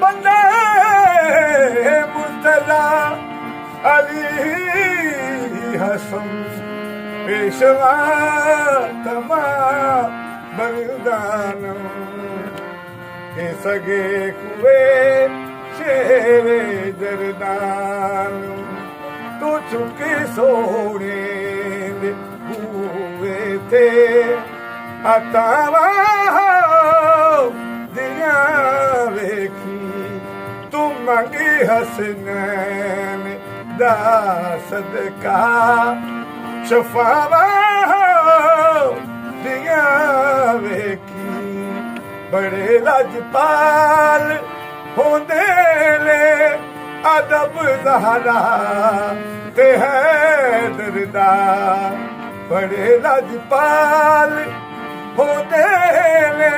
बंदे मुर्तजा अली हसन पेशवा तमाम बलिदानम के सगे कुए शेरे जरदान तू चुके सोने दे हुए थे अतावा दिया वेखी तू मंगी हसनैन दा सदका शफावा दिया वेखी बड़े लजपाल होंदे ले अदब ज़हरा ते हैदर दा बड़े लजपाल होंदे ले